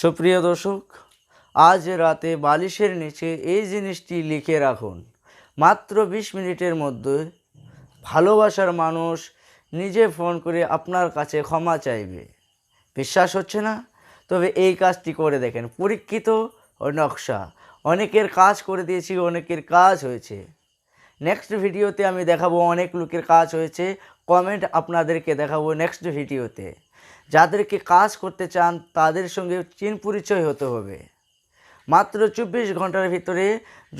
সুপ্রিয় দর্শক, আজ রাতে বালিশের নিচে এই জিনিসটি লিখে রাখুন। মাত্র 20 মিনিটের মধ্যে ভালোবাসার মানুষ নিজে ফোন করে আপনার কাছে ক্ষমা চাইবে। বিশ্বাস হচ্ছে না? তবে এই কাজটি করে দেখেন। পরীক্ষিত ও নকশা। অনেকের কাজ করে দিয়েছি, অনেকের কাজ হয়েছে। নেক্সট ভিডিওতে আমি দেখাবো অনেক লোকের কাজ হয়েছে। কমেন্ট আপনাদেরকে দেখাবো নেক্সট ভিডিওতে। যাদেরকে কাজ করতে চান তাদের সঙ্গে চিন পরিচয় হতে হবে। মাত্র 24 ঘন্টার ভিতরে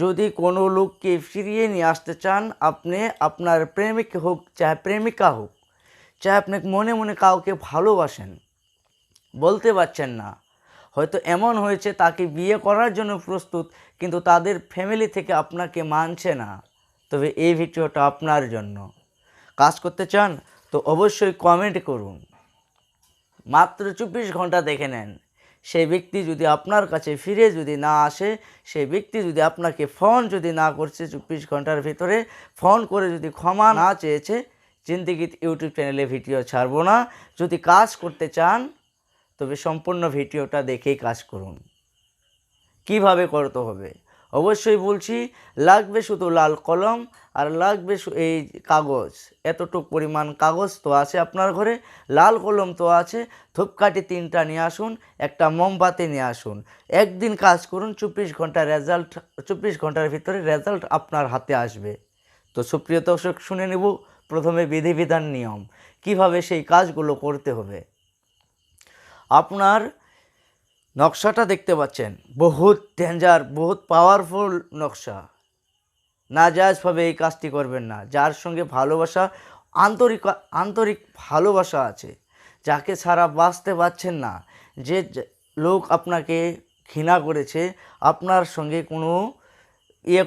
যদি কোনো লোককে ফিরিয়ে নিয়ে আসতে চান, আপনি আপনার প্রেমিক হোক চাহে প্রেমিকা হোক, চাহে আপনি মনে মনে কাউকে ভালোবাসেন, বলতে পারছেন না, হয়তো এমন হয়েছে তাকে বিয়ে করার জন্য প্রস্তুত, কিন্তু তাদের ফ্যামিলি থেকে আপনাকে মানছে না, তবে এই ভিডিওটা আপনার জন্য। কাজ করতে চান তো অবশ্যই কমেন্ট করুন। মাত্র 24 ঘন্টা দেখে নেন। সেই ব্যক্তি যদি আপনার কাছে ফিরে যদি না আসে, সেই ব্যক্তি যদি আপনাকে ফোন যদি না করছে 24 ঘন্টার ভিতরে, ফোন করে যদি ক্ষমা না চেয়েছে, জিন্দেগি ইউটিউব চ্যানেলে ভিডিও ছাড়বো না। যদি কাজ করতে চান তবে সম্পূর্ণ ভিডিওটা দেখেই কাজ করুন। কিভাবে করতে হবে অবশ্যই বলছি। লাগবে শুধু লাল কলম আর লাগবে এই কাগজ। এতটুকু পরিমাণ কাগজ তো আছে আপনার ঘরে, লাল কলম তো আছে, ধূপকাঠি 3টা নিয়ে আসুন, একটা মোমবাতি নিয়ে আসুন। একদিন কাজ করুন, 24 ঘন্টার রেজাল্ট, 24 ঘন্টার ভিতরে রেজাল্ট আপনার হাতে আসবে। তো সুপ্রিয় দর্শক, শুনে নেব প্রথমে বিধিবিধান নিয়ম, কিভাবে সেই কাজগুলো করতে হবে। আপনার নকশাটা দেখতে পাচ্ছেন, বহুত ডেঞ্জার, বহুত পাওয়ারফুল নকশা। নাজায়জভাবে এই কাজটি করবেন না। যার সঙ্গে ভালোবাসা, আন্তরিক ভালোবাসা আছে, যাকে ছাড়া বাঁচতে পারছেন না, যে লোক আপনাকে ঘৃণা করেছে, আপনার সঙ্গে কোনো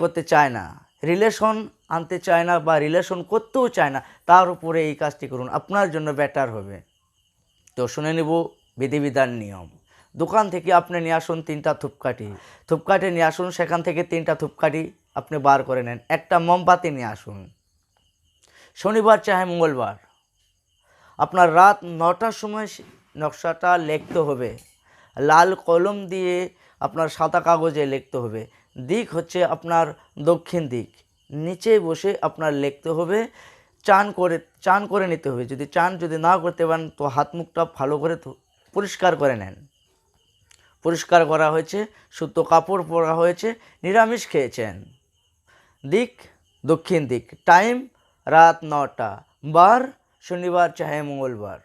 করতে চায় না, রিলেশন আনতে চায় না বা রিলেশন করতেও চায় না, তার উপরে এই কাজটি করুন, আপনার জন্য বেটার হবে। তো শুনে নেব বিধিবিধান নিয়ম। দোকান থেকে আপনি নিয়ে আসুন 3টা ধূপকাঠি নিয়ে আসুন, সেখান থেকে 3টা ধূপকাঠি আপনি বার করে নেন। একটা মোমবাতি নিয়ে আসুন। শনিবার চাহে মঙ্গলবার আপনার রাত 9টার সময় নকশাটা লিখতে হবে। লাল কলম দিয়ে আপনার সাদা কাগজে লিখতে হবে। দিক হচ্ছে আপনার দক্ষিণ দিক। নিচে বসে আপনার লিখতে হবে। চান করে নিতে হবে। যদি না করতে পারেন তো হাত মুখটা ভালো করে পরিষ্কার করে নেন। পরিষ্কার করা হয়েছে, সুতো কাপড় পরা হয়েছে, নিরামিষ খেয়েছেন। দিক দক্ষিণ দিক, টাইম রাত 9টা, বার শনিবার চাহে মঙ্গলবার।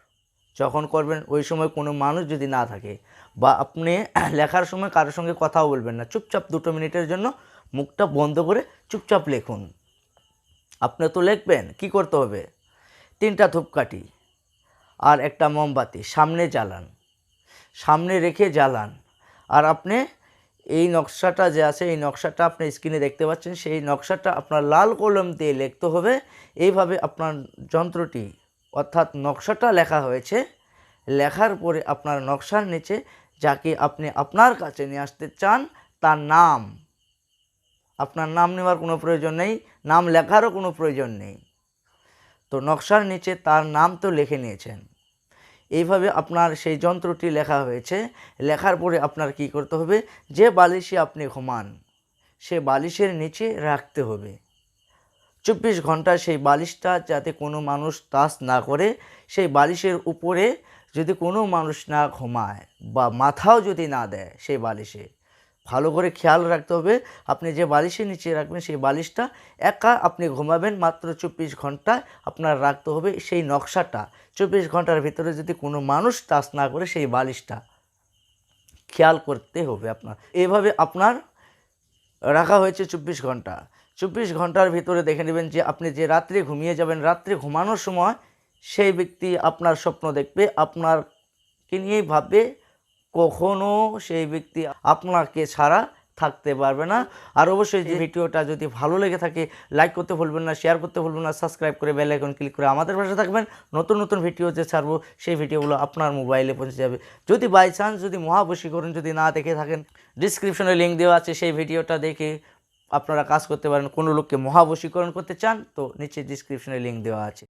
যখন করবেন ওই সময় কোনো মানুষ যদি না থাকে, বা আপনি লেখার সময় কারোর সঙ্গে কথাও বলবেন না, চুপচাপ 2 মিনিটের জন্য মুখটা বন্ধ করে চুপচাপ লিখুন। আপনি তো লিখবেন, কি করতে হবে? 3টা ধূপকাঠি আর একটা মোমবাতি সামনে জ্বালান, সামনে রেখে জ্বালান। আর আপনি এই নকশাটা যে আছে, এই নকশাটা আপনি স্ক্রিনে দেখতে পাচ্ছেন, সেই নকশাটা আপনার লাল কলম দিয়ে লিখতে হবে। এইভাবে আপনার যন্ত্রটি, অর্থাৎ নকশাটা লেখা হয়েছে, লেখার পরে আপনার নকশার নিচে যাকে আপনি আপনার কাছে নিয়ে আসতে চান তার নাম, আপনার নাম নেওয়ার কোনো প্রয়োজন নেই, নাম লেখারও কোনো প্রয়োজন নেই। তো নকশার নিচে তার নাম তো লিখে নিয়েছেন। এইভাবে আপনার সেই যন্ত্রটি লেখা হয়েছে। লেখার পরে আপনার কি করতে হবে? যে বালিশে আপনি ঘুমান সে বালিশের নিচে রাখতে হবে। 24 ঘন্টা সেই বালিশটা যাতে কোনো মানুষ টাচ না করে, সেই বালিশের উপরে যদি কোনো মানুষ না ঘুমায় বা মাথাও যদি না দেয়, সেই বালিশে ভালো করে খেয়াল রাখতে হবে। আপনি যে বালিশের নিচে রাখবেন সেই বালিশটা একা আপনি ঘুমাবেন। মাত্র 24 ঘন্টা আপনার রাখতে হবে সেই নকশাটা। 24 ঘন্টার ভিতরে যদি কোনো মানুষ টাচ না করে সেই বালিশটা খেয়াল করতে হবে আপনার। এভাবে আপনার রাখা হয়েছে 24 ঘন্টা। 24 ঘন্টার ভিতরে দেখে নেবেন যে আপনি যে রাত্রে ঘুমিয়ে যাবেন, রাত্রে ঘুমানোর সময় সেই ব্যক্তি আপনার স্বপ্ন দেখবে, আপনাকে নিয়েই ভাববে, কখনো সেই ব্যক্তি আপনাকে ছাড়া থাকতে পারবে না। আর অবশ্যই যে ভিডিওটা যদি ভালো লেগে থাকে লাইক করতে ভুলবেন না, শেয়ার করতে ভুলবেন না, সাবস্ক্রাইব করে বেল আইকন ক্লিক করে আমাদের পাশে থাকবেন। নতুন ভিডিও যে ছাড়বো সেই ভিডিওগুলো আপনার মোবাইলে পৌঁছে যাবে। যদি বাই চান্স যদি মহাবশীকরণ যদি না দেখে থাকেন, ডিসক্রিপশনে লিঙ্ক দেওয়া আছে, সেই ভিডিওটা দেখে আপনারা কাজ করতে পারেন। কোনো লোককে মহাবশীকরণ করতে চান তো নিচে ডিসক্রিপশনে লিঙ্ক দেওয়া আছে।